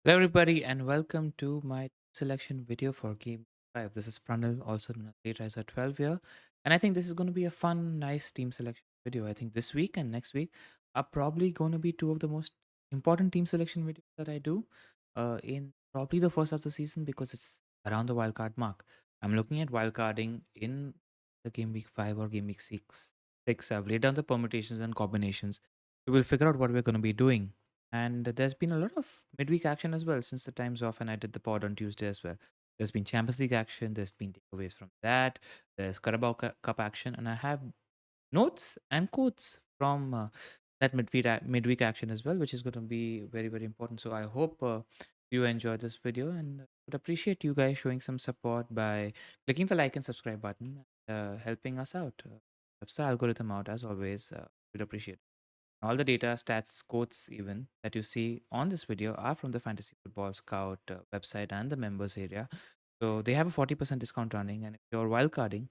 Hello, everybody, and welcome to my selection video for Game 5. This is Pranal, also known as Lateriser 12 here. And I think this is going to be a fun, nice team selection video. I think this week and next week are probably going to be two of the most important team selection videos that I do in probably the first of the season because it's around the wildcard mark. I'm looking at wildcarding in the Game Week 5 or Game Week 6. I've laid down the permutations and combinations. We will figure out what we're going to be doing, and there's been a lot of midweek action as well since the time's off, and I did the pod on Tuesday as well. There's been Champions League action, there's been takeaways from that, there's Carabao Cup action, and I have notes and quotes from that midweek action as well, which is going to be very, very important. So I hope you enjoy this video and would appreciate you guys showing some support by clicking the like and subscribe button, helping us out. Helps the algorithm out as always. We'd appreciate. All the data, stats, quotes, even that you see on this video are from the Fantasy Football Scout website and the members area. So they have a 40% discount running. And if you're wildcarding,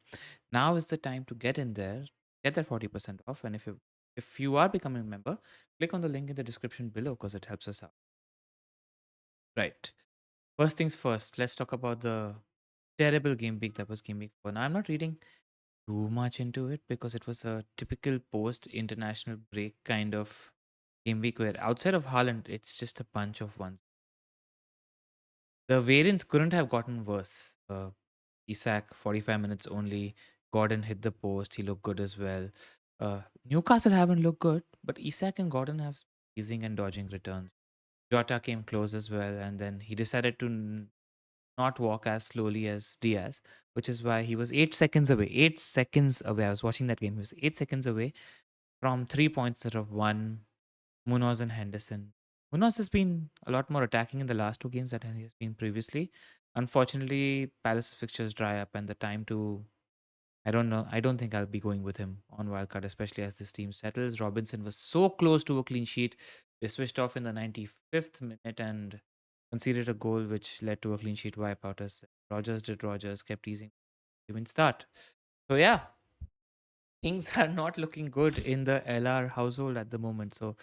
now is the time to get in there, get that 40% off. And if you are becoming a member, click on the link in the description below because it helps us out. Right. First things first, let's talk about the terrible game week that was Game Week 4. Now, I'm not reading too much into it because it was a typical post international break kind of game week where outside of Haaland, it's just a bunch of ones. The variants couldn't have gotten worse. Isak, 45 minutes only. Gordon hit the post. He looked good as well. Newcastle haven't looked good, but Isak and Gordon have easing and dodging returns. Jota came close as well, and then he decided to not walk as slowly as Diaz, which is why he was 8 seconds away. 8 seconds away. I was watching that game. He was 8 seconds away from 3 points that have won Munoz and Henderson. Munoz has been a lot more attacking in the last two games than he has been previously. Unfortunately, Palace fixtures dry up, and the time to I don't know. I don't think I'll be going with him on wildcard, especially as this team settles. Robinson was so close to a clean sheet. They switched off in the 95th minute and conceded a goal, which led to a clean sheet wipeout as Rogers did Rogers, kept easing even start. So yeah, things are not looking good in the LR household at the moment. So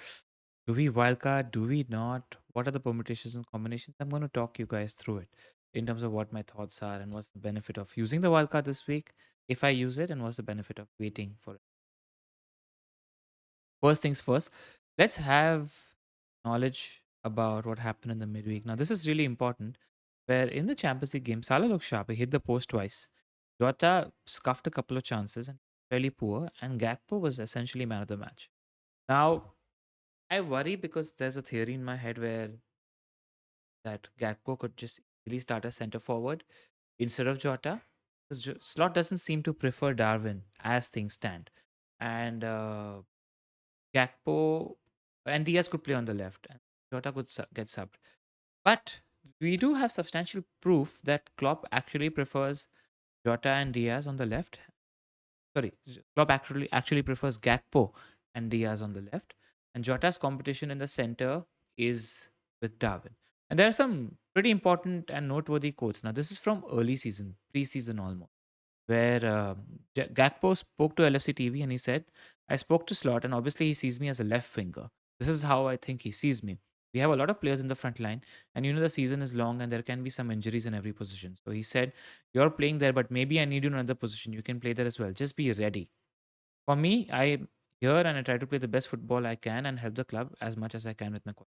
do we wildcard? Do we not? What are the permutations and combinations? I'm going to talk you guys through it in terms of what my thoughts are and what's the benefit of using the wildcard this week if I use it, and what's the benefit of waiting for it. First things first, let's have knowledge about what happened in the midweek. Now, this is really important. Where in the Champions League game, Salah looked sharp. He hit the post twice. Jota scuffed a couple of chances and fairly poor, and Gakpo was essentially man of the match. Now, I worry because there's a theory in my head where that Gakpo could just easily start as center forward instead of Jota. Because Slot doesn't seem to prefer Darwin as things stand. And Gakpo and Diaz could play on the left, and Jota could get subbed. But we do have substantial proof that Klopp actually prefers Jota and Diaz on the left. Sorry, Klopp actually prefers Gakpo and Diaz on the left, and Jota's competition in the center is with Darwin. And there are some pretty important and noteworthy quotes. Now, this is from early season, pre-season almost, where Gakpo spoke to LFC TV and he said, "I spoke to Slot, and obviously he sees me as a left winger. This is how I think he sees me. We have a lot of players in the front line, and the season is long, and there can be some injuries in every position. So he said, you're playing there, but maybe I need you in another position. You can play there as well. Just be ready. For me, I'm here and I try to play the best football I can and help the club as much as I can with my coach."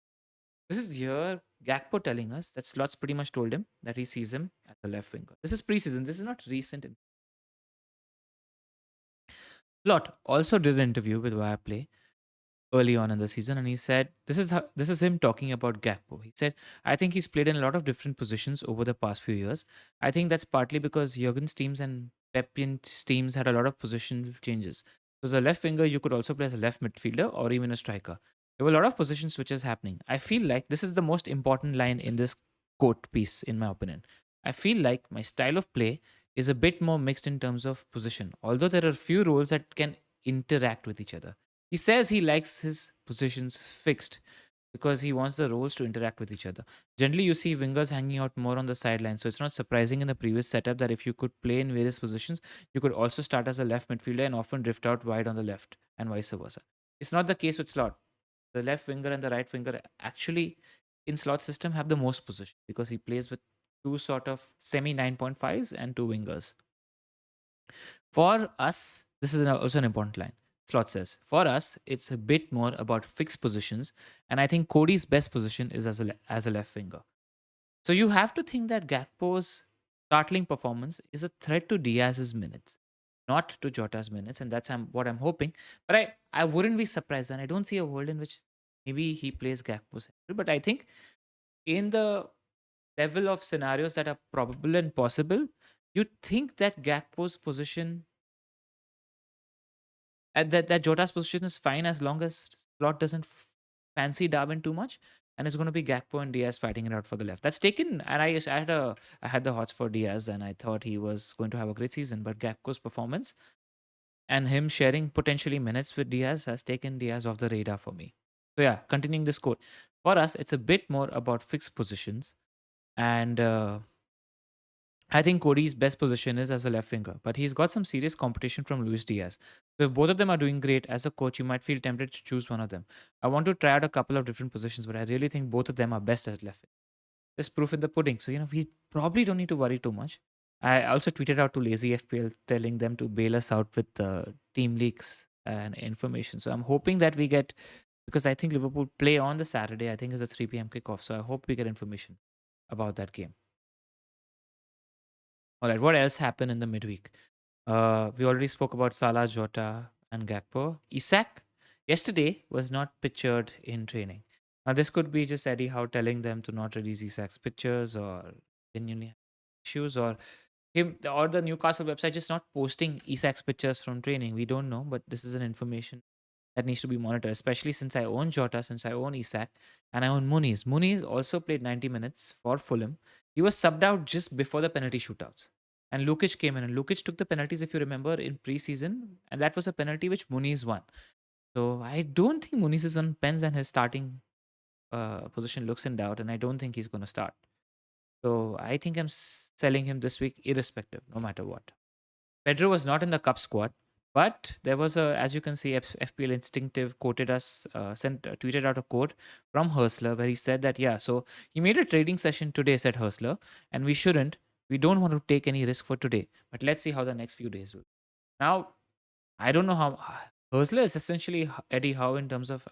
This is here Gakpo telling us that Slots pretty much told him that he sees him as a left winger. This is preseason. This is not recent. Slot also did an interview with Viaplay early on in the season, and he said this is him talking about Gakpo. He said, "I think he's played in a lot of different positions over the past few years. I think that's partly because Jurgen's teams and Pepin's teams had a lot of positional changes. So as a left winger, you could also play as a left midfielder or even a striker. There were a lot of position switches happening. I feel like this is the most important line in this quote piece, in my opinion. I feel like my style of play is a bit more mixed in terms of position, although there are few roles that can interact with each other. He says he likes his positions fixed because he wants the roles to interact with each other. Generally, you see wingers hanging out more on the sideline, so it's not surprising in the previous setup that if you could play in various positions, you could also start as a left midfielder and often drift out wide on the left, and vice versa. It's not the case with Slot. The left winger and the right winger actually in slot system have the most position because he plays with two sort of semi 9.5s and two wingers. For us, this is also an important line. Slot says, for us, it's a bit more about fixed positions, and I think Cody's best position is as a left winger. So you have to think that Gakpo's startling performance is a threat to Diaz's minutes, not to Jota's minutes, and that's what I'm hoping. But I wouldn't be surprised, and I don't see a world in which maybe he plays Gakpo central. But I think in the level of scenarios that are probable and possible, you think that Gakpo's position that Jota's position is fine as long as Slot doesn't fancy Darwin too much, and it's going to be Gakpo and Diaz fighting it out for the left. That's taken, and I had the hots for Diaz, and I thought he was going to have a great season. But Gakpo's performance and him sharing potentially minutes with Diaz has taken Diaz off the radar for me. So yeah, continuing this quote for us, it's a bit more about fixed positions, and I think Cody's best position is as a left winger, but he's got some serious competition from Luis Diaz. So if both of them are doing great as a coach, you might feel tempted to choose one of them. I want to try out a couple of different positions, but I really think both of them are best as left. There's proof in the pudding. So, we probably don't need to worry too much. I also tweeted out to Lazy FPL telling them to bail us out with team leaks and information. So I'm hoping that we get, because I think Liverpool play on the Saturday. I think it's a 3 p.m. kickoff. So I hope we get information about that game. All right, what else happened in the midweek? We already spoke about Salah, Jota, and Gakpo. Isak yesterday was not pictured in training. Now, this could be just Eddie Howe telling them to not release Isak's pictures, or genuine issues, or him or the Newcastle website just not posting Isak's pictures from training. We don't know, but this is an information that needs to be monitored, especially since I own Jota, since I own Isak, and I own Muniz. Muniz also played 90 minutes for Fulham. He was subbed out just before the penalty shootouts. And Lukic came in, and Lukic took the penalties, if you remember, in preseason, and that was a penalty which Muniz won. So I don't think Muniz is on pens, and his starting position looks in doubt, and I don't think he's going to start. So I think I'm selling him this week, irrespective, no matter what. Pedro was not in the cup squad, but there was as you can see, FPL Instinctive quoted us, tweeted out a quote from Hersler where he said that, yeah, so he made a trading session today, said Hersler, and we don't want to take any risk for today, but let's see how the next few days will. Now, I don't know how Hersler is essentially Eddie Howe in terms of,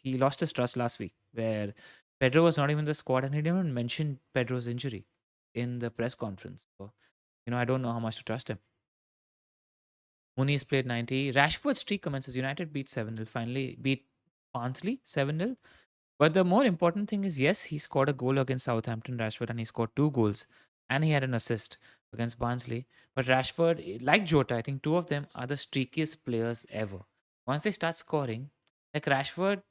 he lost his trust last week where Pedro was not even in the squad and he didn't even mention Pedro's injury in the press conference. So, I don't know how much to trust him. Muniz played 90. Rashford's streak commences. United beat 7-0. Finally beat Barnsley 7-0. But the more important thing is, yes, he scored a goal against Southampton, Rashford, and he scored 2 goals. And he had an assist against Barnsley. But Rashford, like Jota, I think two of them are the streakiest players ever. Once they start scoring, like Rashford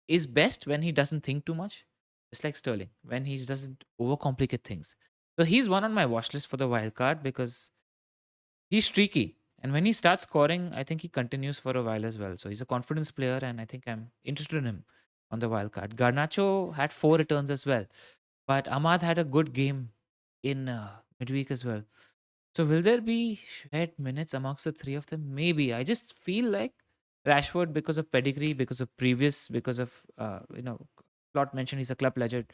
is best when he doesn't think too much. Just like Sterling, when he doesn't overcomplicate things. So he's one on my watch list for the wild card because he's streaky. And when he starts scoring, I think he continues for a while as well. So he's a confidence player, and I think I'm interested in him on the wild card. Garnacho had 4 returns as well, but Ahmad had a good game in midweek as well. So will there be shared minutes amongst the three of them? Maybe. I just feel like Rashford, because of pedigree, because of previous, because of Slot mentioned he's a club legend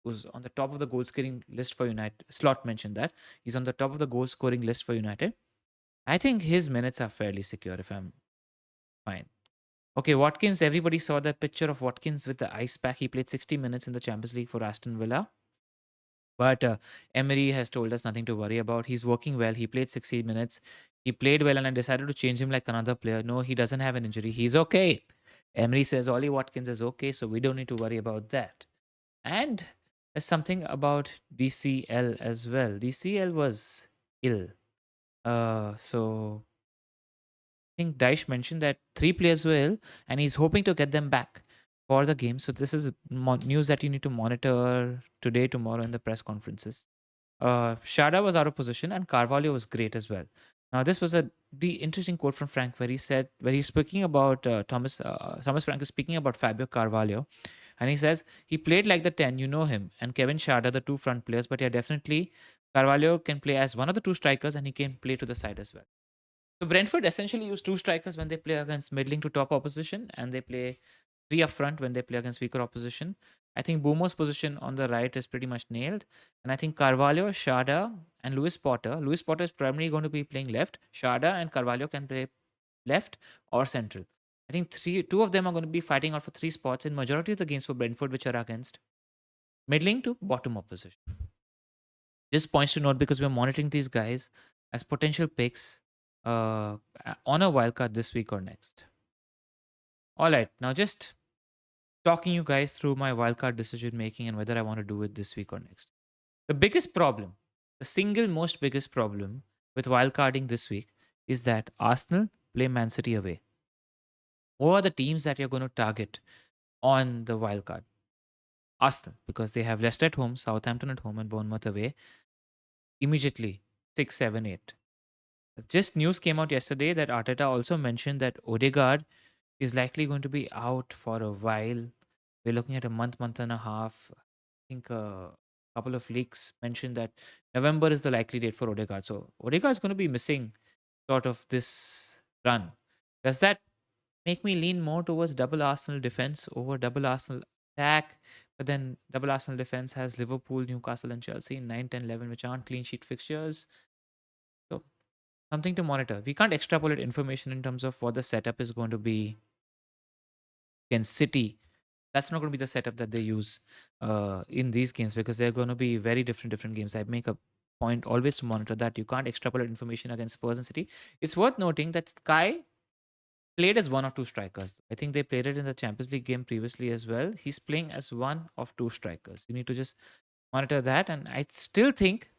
who's on the top of the goal scoring list for United. Slot mentioned that he's on the top of the goal scoring list for United. I think his minutes are fairly secure if I'm fine. Okay, Watkins, everybody saw that picture of Watkins with the ice pack. He played 60 minutes in the Champions League for Aston Villa. But Emery has told us nothing to worry about. He's working well. He played 60 minutes. He played well, and I decided to change him like another player. No, he doesn't have an injury. He's okay. Emery says Ollie Watkins is okay, so we don't need to worry about that. And there's something about DCL as well. DCL was ill. So I think Daesh mentioned that 3 players were ill and he's hoping to get them back for the game. So this is news that you need to monitor today, tomorrow in the press conferences. Shada was out of position and Carvalho was great as well. Now this was the interesting quote from Frank where he's speaking about Thomas Frank is speaking about Fabio Carvalho, and he says he played like the 10, you know him, and Kevin Shada, the 2 front players, but yeah, definitely Carvalho can play as one of the 2 strikers and he can play to the side as well. So Brentford essentially use 2 strikers when they play against middling to top opposition, and they play three up front when they play against weaker opposition. I think Boomer's position on the right is pretty much nailed. And I think Carvalho, Shada, and Lewis Potter. Lewis Potter is primarily going to be playing left. Shada and Carvalho can play left or central. I think two of them are going to be fighting out for three spots in majority of the games for Brentford, which are against middling to bottom opposition. Just points to note because we're monitoring these guys as potential picks on a wildcard this week or next. All right, now just talking you guys through my wildcard decision making and whether I want to do it this week or next. The biggest problem, the single most biggest problem with wildcarding this week is that Arsenal play Man City away. Who are the teams that you're going to target on the wildcard? Arsenal, because they have Leicester at home, Southampton at home, and Bournemouth away immediately 6, 7, 8. Just news came out yesterday that Arteta also mentioned that Odegaard is likely going to be out for a while. We're looking at a month and a half. I think a couple of leaks mentioned that November is the likely date for Odegaard. So Odegaard is going to be missing sort of this run. Does that make me lean more towards double Arsenal defense over double Arsenal attack? But then double Arsenal defense has Liverpool, Newcastle, and Chelsea in 9, 10, 11, which aren't clean sheet fixtures. So something to monitor. We can't extrapolate information in terms of what the setup is going to be against City. That's not going to be the setup that they use in these games because they're going to be very different games. I make a point always to monitor that. You can't extrapolate information against Spurs and City. It's worth noting that Sky played as one or two strikers. I think they played it in the Champions League game previously as well. He's playing as one of two strikers. You need to just monitor that. And I still think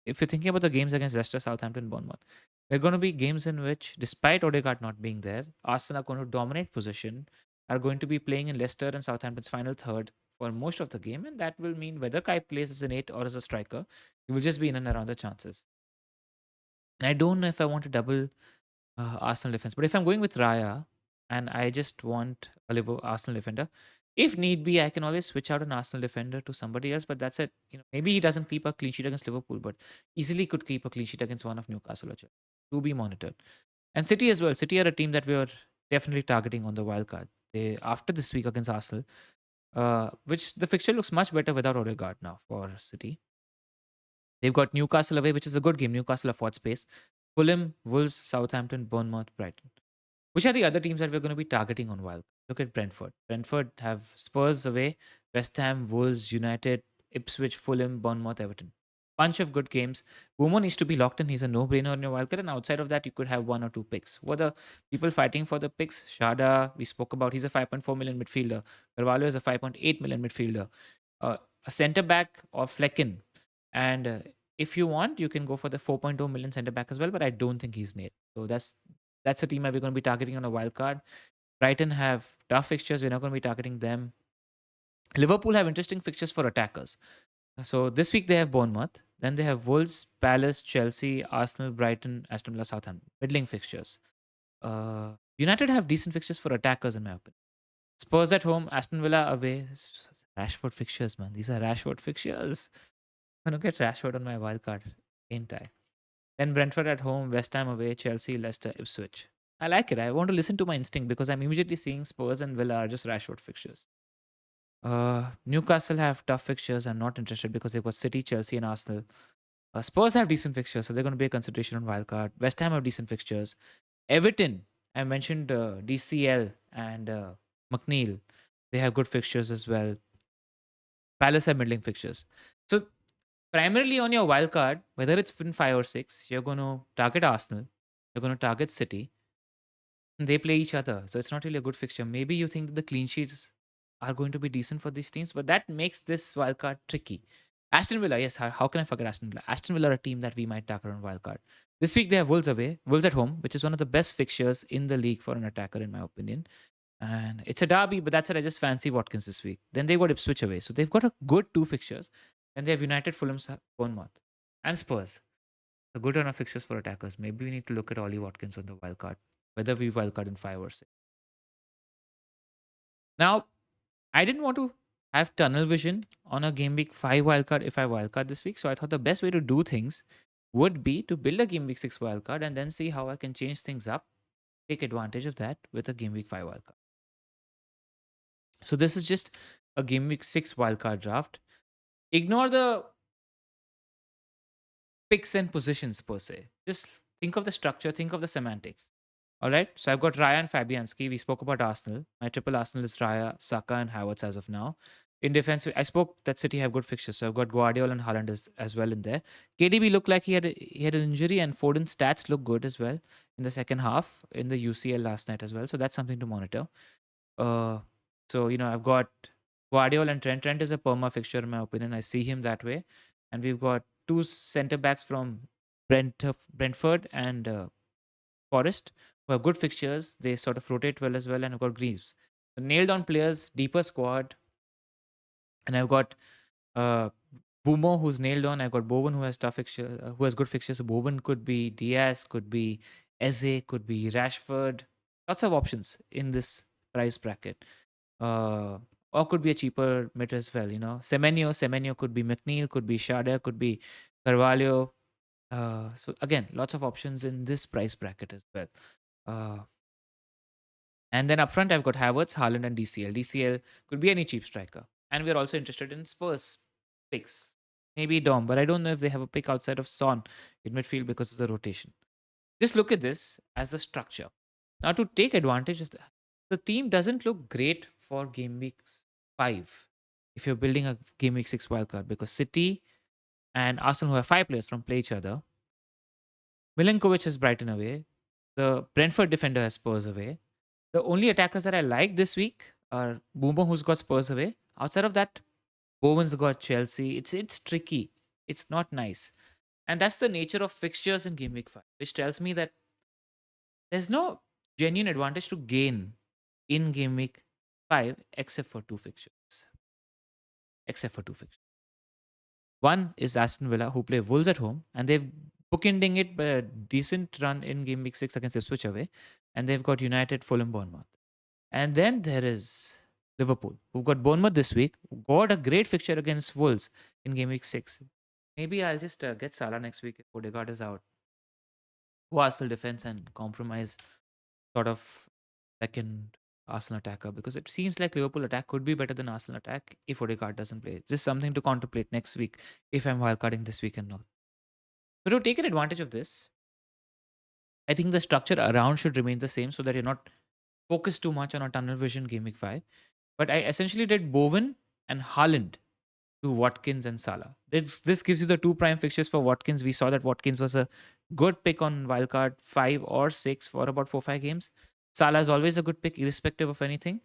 if you're thinking about the games against Leicester, Southampton, Bournemouth, there are going to be games in which, despite Odegaard not being there, Arsenal are going to dominate position, are going to be playing in Leicester and Southampton's final third for most of the game. And that will mean whether Kai plays as an 8 or as a striker, he will just be in and around the chances. And I don't know if I want to double Arsenal defense. But if I'm going with Raya and I just want a Liverpool Arsenal defender, if need be, I can always switch out an Arsenal defender to somebody else. But that's it. Maybe he doesn't keep a clean sheet against Liverpool, but easily could keep a clean sheet against one of Newcastle or Chelsea. To be monitored. And City as well. City are a team that we are definitely targeting on the wild card. They after this week against Arsenal, which the fixture looks much better without Odegaard now for City. They've got Newcastle away, which is a good game. Newcastle afford space. Fulham, Wolves, Southampton, Bournemouth, Brighton. Which are the other teams that we're going to be targeting on wild? Look at Brentford. Brentford have Spurs away, West Ham, Wolves, United, Ipswich, Fulham, Bournemouth, Everton. Bunch of good games. Boomer needs to be locked in. He's a no-brainer on your wildcard. And outside of that, you could have one or two picks. Who are the people fighting for the picks? Shada, we spoke about. He's a 5.4 million midfielder. Carvalho is a 5.8 million midfielder. A centre back or Flecken. And if you want, you can go for the 4.2 million centre back as well. But I don't think he's nailed. So that's a team that we're going to be targeting on a wild card. Brighton have tough fixtures. We're not going to be targeting them. Liverpool have interesting fixtures for attackers. So this week they have Bournemouth. Then they have Wolves, Palace, Chelsea, Arsenal, Brighton, Aston Villa, Southampton. Middling fixtures. United have decent fixtures for attackers in my opinion. Spurs at home, Aston Villa away. Rashford fixtures, man. These are Rashford fixtures. I'm going to get Rashford on my wild card. Ain't I? Then Brentford at home, West Ham away, Chelsea, Leicester, Ipswich. I like it. I want to listen to my instinct because I'm immediately seeing Spurs and Villa are just Rashford fixtures. Newcastle have tough fixtures. I'm not interested because they've got City, Chelsea, and Arsenal. Spurs have decent fixtures, so they're going to be a consideration on wildcard. West Ham have decent fixtures. Everton, I mentioned DCL and McNeil. They have good fixtures as well. Palace have middling fixtures. So primarily on your wild card, whether it's in 5 or 6, you're going to target Arsenal, you're going to target City, and they play each other. So it's not really a good fixture. Maybe you think that the clean sheets are going to be decent for these teams, but that makes this wild card tricky. Aston Villa, yes, how can I forget Aston Villa? Aston Villa are a team that we might target on wild card. This week they have Wolves away, Wolves at home, which is one of the best fixtures in the league for an attacker, in my opinion. And it's a derby, but that's it. I just fancy Watkins this week. Then they got Ipswich away. So they've got a good 2 fixtures. Then they have United, Fulham, Bournemouth, and Spurs. A good run of fixtures for attackers. Maybe we need to look at Ollie Watkins on the wild card, whether we wild card in 5 or 6. Now, I didn't want to have tunnel vision on a game week 5 wildcard if I wildcard this week. So I thought the best way to do things would be to build a game week 6 wildcard and then see how I can change things up, take advantage of that with a game week 5 wildcard. So this is just a game week 6 wildcard draft. Ignore the picks and positions per se. Just think of the structure, think of the semantics. All right. So I've got Raya and Fabianski. We spoke about Arsenal. My triple Arsenal is Raya, Saka, and Havertz as of now. In defense, I spoke that City have good fixtures. So I've got Guardiola and Haaland as well in there. KDB looked like he had an injury, and Foden's stats look good as well in the second half in the UCL last night as well. So that's something to monitor. Uh, so I've got Guardiola and Trent. Trent is a perma fixture in my opinion. I see him that way, and we've got two centre backs from Brentford and Forest who have good fixtures. They sort of rotate well as well, and I've got Greaves. So nailed on players, deeper squad, and I've got uh, Boomo who's nailed on. I've got Bowen who has tough fixture, who has good fixtures. So Bowen could be Diaz, could be Eze, could be Rashford. Lots of options in this price bracket. Uh, or could be a cheaper mid as well. Semenyo could be McNeil, could be Shada, could be Carvalho. So again, lots of options in this price bracket as well. Uh, and then up front, I've got Havertz, Haaland, and DCL. DCL could be any cheap striker. And we're also interested in Spurs picks. Maybe Dom, but I don't know if they have a pick outside of Son in midfield because of the rotation. Just look at this as a structure. Now, to take advantage of that, the team doesn't look great for game weeks 5 if you're building a game week 6 wildcard because City and Arsenal, who have 5 players from play each other, Milinkovic has Brighton away. The Brentford defender has Spurs away. The only attackers that I like this week are Boomer, who's got Spurs away. Outside of that, Bowen's got Chelsea. It's tricky. It's not nice. And that's the nature of fixtures in Game Week 5, which tells me that there's no genuine advantage to gain in Game Week 5 except for two fixtures. Except for two fixtures. One is Aston Villa, who play Wolves at home, and they've bookending it by a decent run in Game Week 6 against Ipswich away. And they've got United, Fulham, Bournemouth. And then there is Liverpool, who've got Bournemouth this week, got a great fixture against Wolves in Game Week 6. Maybe I'll just get Salah next week if Odegaard is out. Who Arsenal defense and compromise sort of second Arsenal attacker because it seems like Liverpool attack could be better than Arsenal attack if Odegaard doesn't play. Just something to contemplate next week if I'm wildcarding this week and not. So to take an advantage of this, I think the structure around should remain the same so that you're not focused too much on a tunnel vision game week 5. But I essentially did Bowen and Haaland to Watkins and Salah. This gives you the two prime fixtures for Watkins. We saw that Watkins was a good pick on wildcard 5 or 6 for about 4-5 games. Salah is always a good pick, irrespective of anything.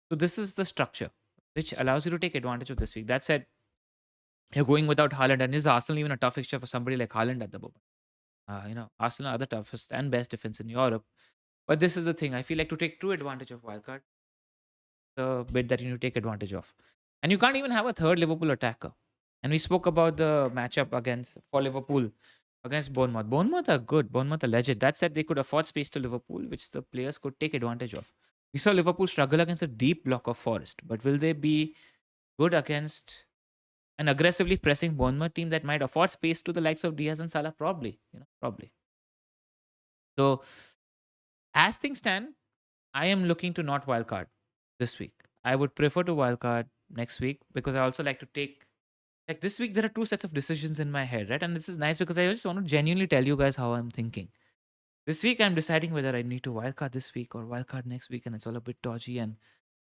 So this is the structure, which allows you to take advantage of this week. That said, you're going without Haaland, and is Arsenal even a tough fixture for somebody like Haaland at the moment? Arsenal are the toughest and best defense in Europe. But this is the thing. I feel like to take true advantage of wildcard, the bit that you need to take advantage of. And you can't even have a third Liverpool attacker. And we spoke about the matchup against for Liverpool against Bournemouth. Bournemouth are good. Bournemouth are legit. That said, they could afford space to Liverpool, which the players could take advantage of. We saw Liverpool struggle against a deep block of Forest, but will they be good against an aggressively pressing Bournemouth team that might afford space to the likes of Diaz and Salah? Probably, probably. So as things stand, I am looking to not wildcard this week. I would prefer to wildcard next week because I also like to take like this week there are two sets of decisions in my head, right? And this is nice because I just want to genuinely tell you guys how I'm thinking. This week I'm deciding whether I need to wildcard this week or wildcard next week, and it's all a bit dodgy. And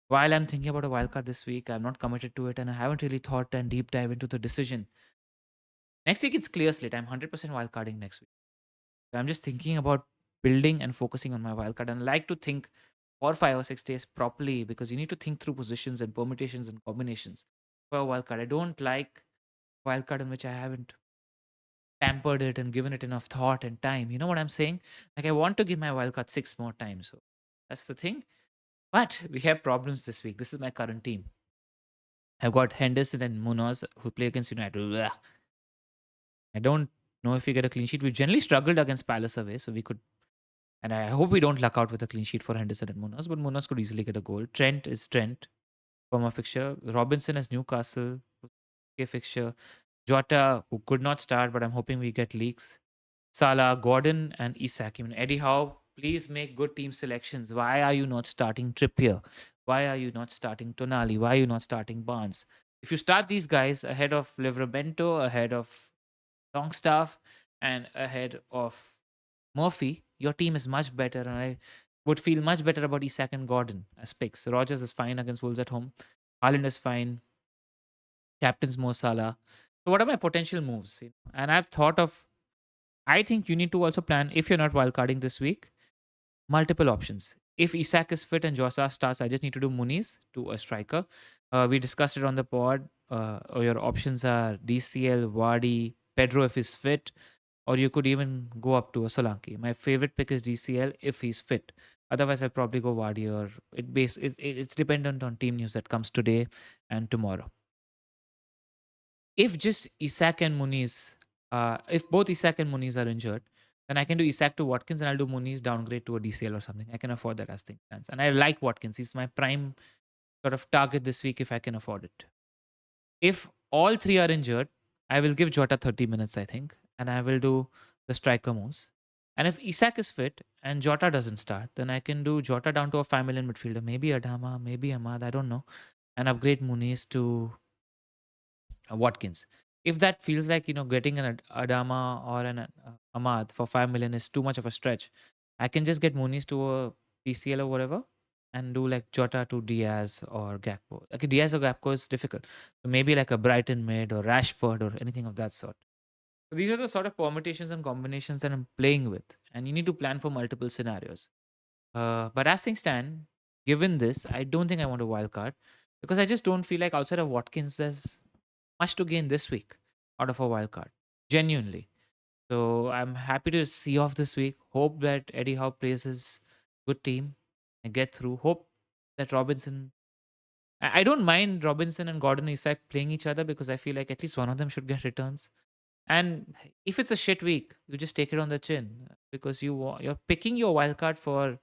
while I'm thinking about a wildcard this week, I'm not committed to it and I haven't really thought and deep dive into the decision. Next week it's clear slate. I'm 100% wildcarding next week. I'm just thinking about building and focusing on my wildcard, and I like to think for 5 or 6 days properly because you need to think through positions and permutations and combinations for a wildcard. I don't like wildcard in which I haven't pampered it and given it enough thought and time. You know what I'm saying? Like I want to give my wildcard 6 more times. So that's the thing. But we have problems this week. This is my current team. I've got Henderson and Munoz who play against United. Ugh. I don't know if we get a clean sheet. We've generally struggled against Palace away, so we could. And I hope we don't luck out with a clean sheet for Henderson and Munoz, but Munoz could easily get a goal. Trent is Trent from a fixture. Robinson has Newcastle, okay fixture. Jota, who could not start, but I'm hoping we get leaks. Salah, Gordon, and Isak. Eddie Howe, please make good team selections. Why are you not starting Trippier? Why are you not starting Tonali? Why are you not starting Barnes? If you start these guys ahead of Livrabento, ahead of Longstaff, and ahead of Murphy, your team is much better. And I would feel much better about Isak and Gordon as picks. Rogers is fine against Wolves at home. Haaland is fine. Captain's Mo Salah. So, what are my potential moves? And I've thought of, I think you need to also plan, if you're not wildcarding this week, multiple options. If Isak is fit and Jota starts, I just need to do Muniz to a striker. We discussed it on the pod. Your options are DCL, Wadi, Pedro if he's fit, or you could even go up to a Solanke. My favorite pick is DCL if he's fit. Otherwise, I'll probably go Wadi, or it's dependent on team news that comes today and tomorrow. If just Isak and Muniz, if both Isak and Muniz are injured, then I can do Isak to Watkins and I'll do Muniz downgrade to a DCL or something. I can afford that as things stands. And I like Watkins. He's my prime sort of target this week if I can afford it. If all three are injured, I will give Jota 30 minutes, I think, and I will do the striker moves. And if Isak is fit and Jota doesn't start, then I can do Jota down to a 5 million midfielder, maybe Adama, maybe Ahmad, I don't know, and upgrade Muniz to Watkins. If that feels like getting an Adama or an Ahmad for 5 million is too much of a stretch, I can just get Muniz to a PCL or whatever and do like Jota to Diaz or Gakpo. Okay, Diaz or Gakpo is difficult. So maybe like a Brighton mid or Rashford or anything of that sort. So these are the sort of permutations and combinations that I'm playing with, and you need to plan for multiple scenarios. But as things stand, given this, I don't think I want a wild card because I just don't feel like outside of Watkins, there's much to gain this week out of a wild card. Genuinely. So I'm happy to see off this week. Hope that Eddie Howe plays his good team and get through. Hope that Robinson. I don't mind Robinson and Gordon Isak playing each other because I feel like at least one of them should get returns. And if it's a shit week, you just take it on the chin because you're picking your wild card for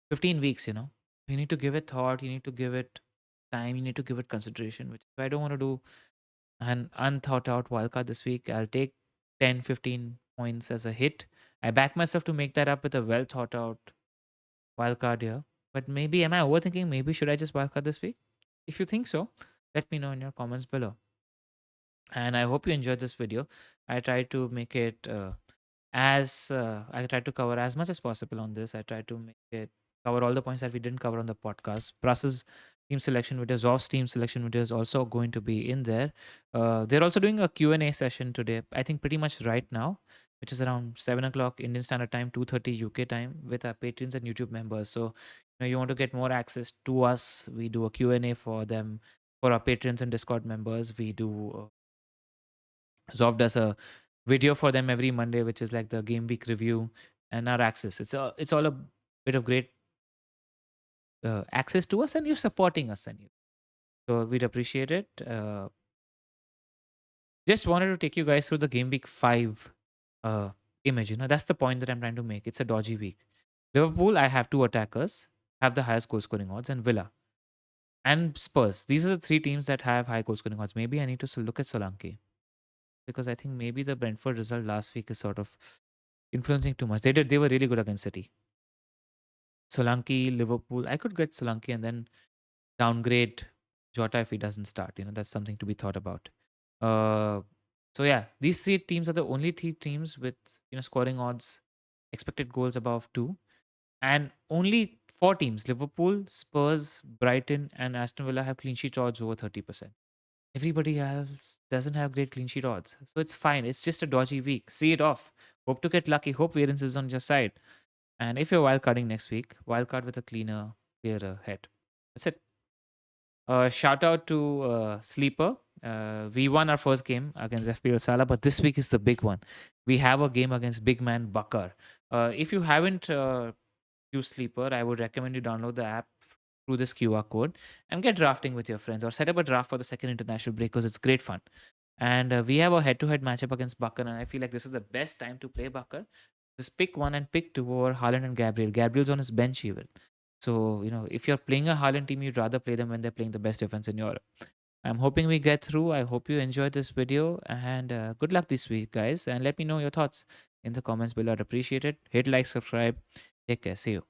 15 weeks. You need to give it thought. You need to give it time. You need to give it consideration, which I don't want to do an unthought out wildcard this week. I'll take 10, 15 points as a hit. I back myself to make that up with a well thought out wildcard here. But maybe, am I overthinking? Maybe should I just wildcard this week? If you think so, let me know in your comments below. And I hope you enjoyed this video. I try to make it I try to cover as much as possible on this. I try to make it cover all the points that we didn't cover on the podcast. Process team selection videos, off team selection videos also going to be in there. They're also doing a Q&A session today, I think pretty much right now, which is around 7 o'clock Indian Standard Time, 2:30 UK time, with our patrons and YouTube members. So you want to get more access to us, we do a Q&A for them. For our patrons and Discord members, we do Zov does a video for them every Monday, which is like the game week review and our access. It's all a bit of great access to us, and you're supporting us, and so we'd appreciate it. Just wanted to take you guys through the game week 5 image. That's the point that I'm trying to make. It's a dodgy week. Liverpool, I have two attackers, have the highest goal scoring odds, and Villa and Spurs. These are the three teams that have high goal scoring odds. Maybe I need to look at Solanke because I think maybe the Brentford result last week is sort of influencing too much. They were really good against City. Solanke, Liverpool. I could get Solanke and then downgrade Jota if he doesn't start. That's something to be thought about. So yeah, these three teams are the only three teams with scoring odds, expected goals above 2, and only 4 teams: Liverpool, Spurs, Brighton, and Aston Villa have clean sheet odds over 30%. Everybody else doesn't have great clean sheet odds, so it's fine. It's just a dodgy week. See it off. Hope to get lucky. Hope variance is on your side. And if you're wildcarding next week, wildcard with a clearer head. That's it. Shout out to Sleeper. We won our first game against FPL Salah, but this week is the big one. We have a game against big man Bakar. If you haven't used Sleeper, I would recommend you download the app through this QR code and get drafting with your friends, or set up a draft for the second international break because it's great fun. And we have a head-to-head matchup against Bakar, and I feel like this is the best time to play Bakar. Just pick 1 and pick 2 over Haaland and Gabriel. Gabriel's on his bench even. So, if you're playing a Haaland team, you'd rather play them when they're playing the best defense in Europe. I'm hoping we get through. I hope you enjoyed this video, and good luck this week, guys. And let me know your thoughts in the comments below. I'd appreciate it. Hit like, subscribe. Take care. See you.